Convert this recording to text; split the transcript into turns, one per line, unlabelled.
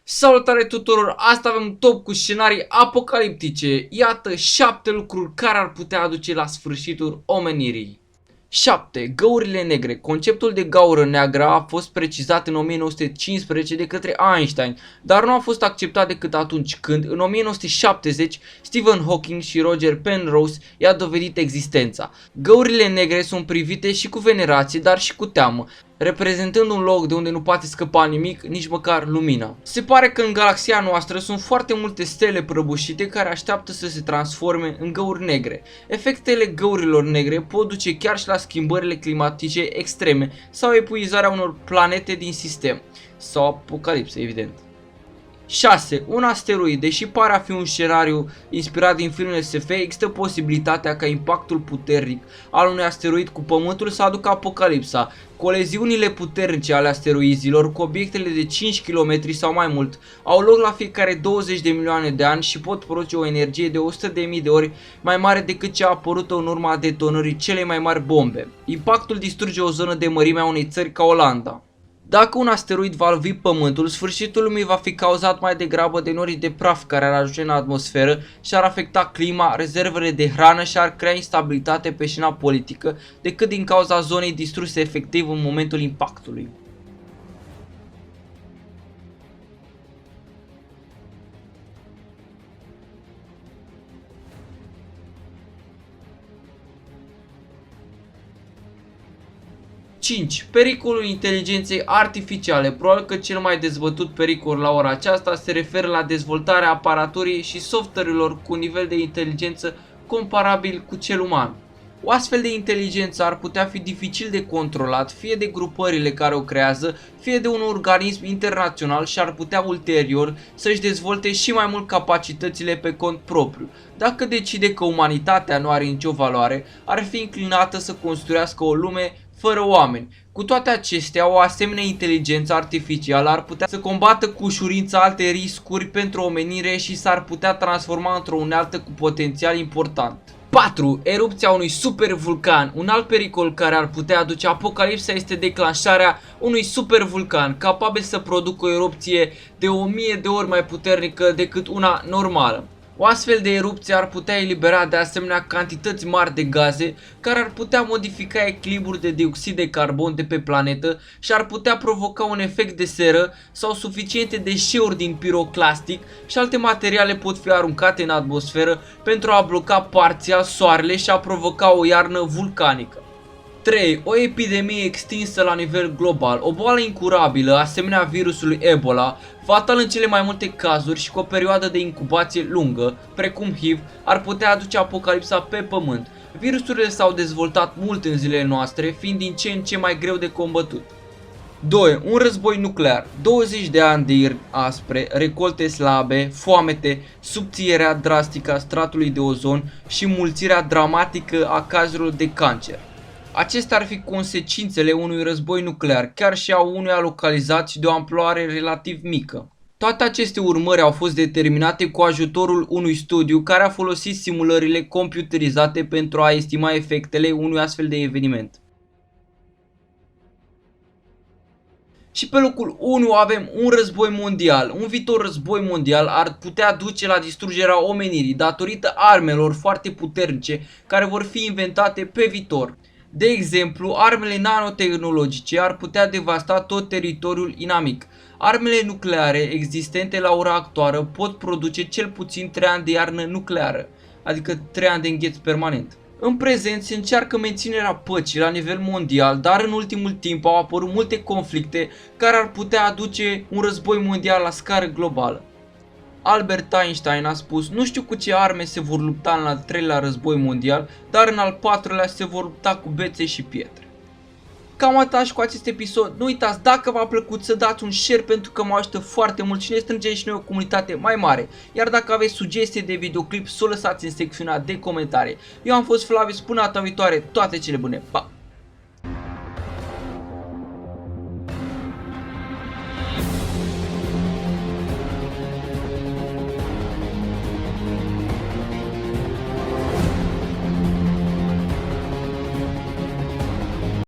Salutare tuturor! Asta avem top cu scenarii apocaliptice. Iată 7 lucruri care ar putea aduce la sfârșitul omenirii. 7. Găurile negre. Conceptul de gaură neagră a fost precizat în 1915 de către Einstein, dar nu a fost acceptat decât atunci când, în 1970, Stephen Hawking și Roger Penrose i-a dovedit existența. Găurile negre sunt privite și cu venerație, dar și cu teamă, reprezentând un loc de unde nu poate scăpa nimic, nici măcar lumina. Se pare că în galaxia noastră sunt foarte multe stele prăbușite care așteaptă să se transforme în găuri negre. Efectele găurilor negre pot duce chiar și la schimbările climatice extreme sau epuizarea unor planete din sistem, sau apocalipsă, evident. 6. Un asteroid. Deși pare a fi un scenariu inspirat din filmele SF, există posibilitatea ca impactul puternic al unui asteroid cu Pământul să aducă apocalipsa. Coleziunile puternice ale asteroizilor cu obiectele de 5 km sau mai mult au loc la fiecare 20 de milioane de ani și pot produce o energie de 100.000 de ori mai mare decât cea apărută în urma detonării celei mai mari bombe. Impactul distruge o zonă de mărimea unei țări ca Olanda. Dacă un asteroid va lovi Pământul, sfârșitul lumii va fi cauzat mai degrabă de norii de praf care ar ajunge în atmosferă și ar afecta clima, rezervele de hrană și ar crea instabilitate pe scena politică, decât din cauza zonei distruse efectiv în momentul impactului. Pericolul inteligenței artificiale. Probabil că cel mai dezbătut pericol la ora aceasta se referă la dezvoltarea aparaturii și software-urilor cu un nivel de inteligență comparabil cu cel uman. O astfel de inteligență ar putea fi dificil de controlat, fie de grupările care o creează, fie de un organism internațional și ar putea ulterior să-și dezvolte și mai mult capacitățile pe cont propriu. Dacă decide că umanitatea nu are nicio valoare, ar fi înclinată să construiască o lume fără oameni. Cu toate acestea, o asemenea inteligență artificială ar putea să combată cu ușurință alte riscuri pentru omenire și s-ar putea transforma într-o unealtă cu potențial important. 4. Erupția unui supervulcan. Un alt pericol care ar putea aduce apocalipsa este declanșarea unui supervulcan capabil să producă o erupție de 1000 de ori mai puternică decât una normală. O astfel de erupție ar putea elibera de asemenea cantități mari de gaze care ar putea modifica echilibrul de dioxid de carbon de pe planetă și ar putea provoca un efect de seră sau suficiente deșeuri din piroclastic și alte materiale pot fi aruncate în atmosferă pentru a bloca parțial soarele și a provoca o iarnă vulcanică. 3. O epidemie extinsă la nivel global. O boală incurabilă, asemenea virusului Ebola, fatal în cele mai multe cazuri și cu o perioadă de incubație lungă, precum HIV, ar putea aduce apocalipsa pe pământ. Virusurile s-au dezvoltat mult în zilele noastre, fiind din ce în ce mai greu de combătut. 2. Un război nuclear. 20 de ani de ierni aspre, recolte slabe, foamete, subțierea drastică a stratului de ozon și mulțirea dramatică a cazurilor de cancer. Acestea ar fi consecințele unui război nuclear, chiar și a unuia localizat și de o amploare relativ mică. Toate aceste urmări au fost determinate cu ajutorul unui studiu care a folosit simulările computerizate pentru a estima efectele unui astfel de eveniment. Și pe locul 1 avem un război mondial. Un viitor război mondial ar putea duce la distrugerea omenirii datorită armelor foarte puternice care vor fi inventate pe viitor. De exemplu, armele nanotehnologice ar putea devasta tot teritoriul inamic. Armele nucleare existente la ora actuală pot produce cel puțin 3 ani de iarnă nucleară, adică 3 ani de îngheț permanent. În prezent se încearcă menținerea păcii la nivel mondial, dar în ultimul timp au apărut multe conflicte care ar putea aduce un război mondial la scară globală. Albert Einstein a spus: nu știu cu ce arme se vor lupta în al 3-lea război mondial, dar în al 4-lea se vor lupta cu bețe și pietre. Cam atât și cu acest episod. Nu uitați, dacă v-a plăcut, să dați un share pentru că mă ajută foarte mult și ne strângem și noi o comunitate mai mare. Iar dacă aveți sugestii de videoclip, să o lăsați în secțiunea de comentarii. Eu am fost Flavius, până data viitoare, toate cele bune, pa!